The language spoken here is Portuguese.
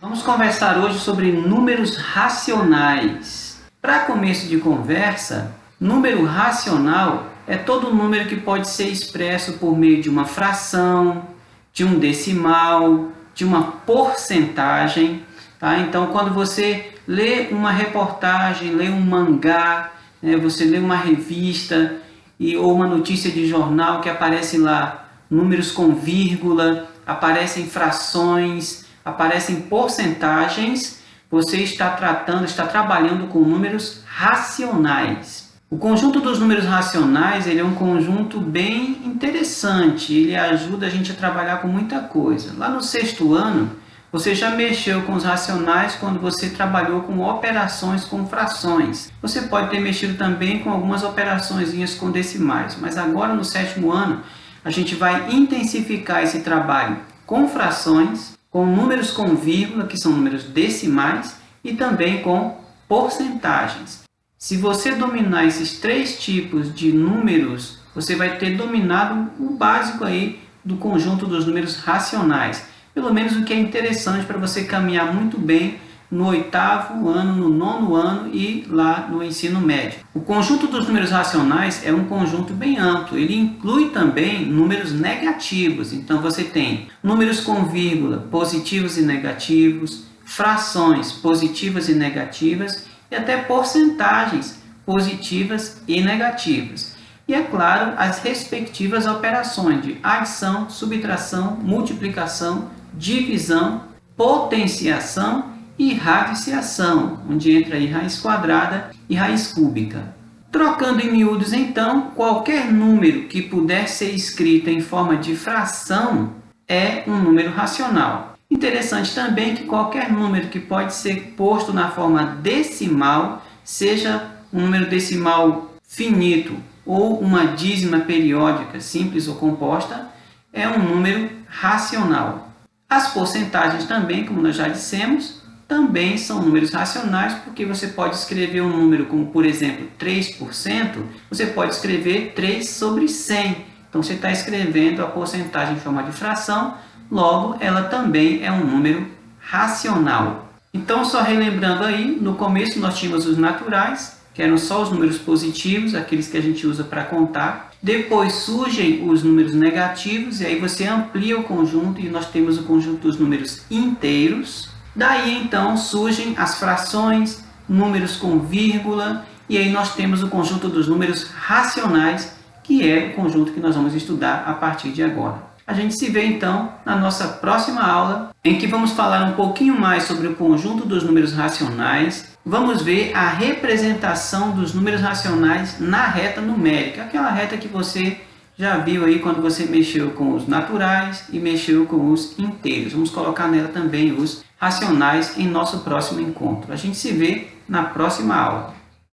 Vamos conversar hoje sobre números racionais. Para começo de conversa, número racional é todo número que pode ser expresso por meio de uma fração, de um decimal, de uma porcentagem. Tá? Então, quando você lê uma reportagem, lê um mangá, você lê uma revista ou uma notícia de jornal que aparece lá números com vírgula, aparecem frações, aparecem porcentagens, você está trabalhando com números racionais. O conjunto dos números racionais ele é um conjunto bem interessante, ele ajuda a gente a trabalhar com muita coisa. Lá no 6º ano, você já mexeu com os racionais quando você trabalhou com operações com frações. Você pode ter mexido também com algumas operaçõezinhas com decimais, mas agora no 7º ano, a gente vai intensificar esse trabalho com frações, com números com vírgula, que são números decimais, e também com porcentagens. Se você dominar esses 3 tipos de números, você vai ter dominado o básico aí do conjunto dos números racionais. Pelo menos o que é interessante para você caminhar muito bem no 8º ano, no 9º ano e lá no ensino médio. O conjunto dos números racionais é um conjunto bem amplo. Ele inclui também números negativos. Então você tem números com vírgula, positivos e negativos, frações positivas e negativas e até porcentagens positivas e negativas. E, é claro, as respectivas operações de adição, subtração, multiplicação, divisão, potenciação e radiciação, onde entra aí raiz quadrada e raiz cúbica. Trocando em miúdos, então, qualquer número que puder ser escrito em forma de fração é um número racional. Interessante também que qualquer número que pode ser posto na forma decimal, seja um número decimal finito ou uma dízima periódica, simples ou composta, é um número racional. As porcentagens também, como nós já dissemos, também são números racionais, porque você pode escrever um número como, por exemplo, 3%, você pode escrever 3 sobre 100. Então, você está escrevendo a porcentagem em forma de fração, logo, ela também é um número racional. Então, só relembrando aí, no começo nós tínhamos os naturais, que eram só os números positivos, aqueles que a gente usa para contar. Depois surgem os números negativos, e aí você amplia o conjunto e nós temos o conjunto dos números inteiros. Daí então surgem as frações, números com vírgula, e aí nós temos o conjunto dos números racionais, que é o conjunto que nós vamos estudar a partir de agora. A gente se vê então na nossa próxima aula, em que vamos falar um pouquinho mais sobre o conjunto dos números racionais. Vamos ver a representação dos números racionais na reta numérica, aquela reta que você já viu aí quando você mexeu com os naturais e mexeu com os inteiros. Vamos colocar nela também os racionais em nosso próximo encontro. A gente se vê na próxima aula.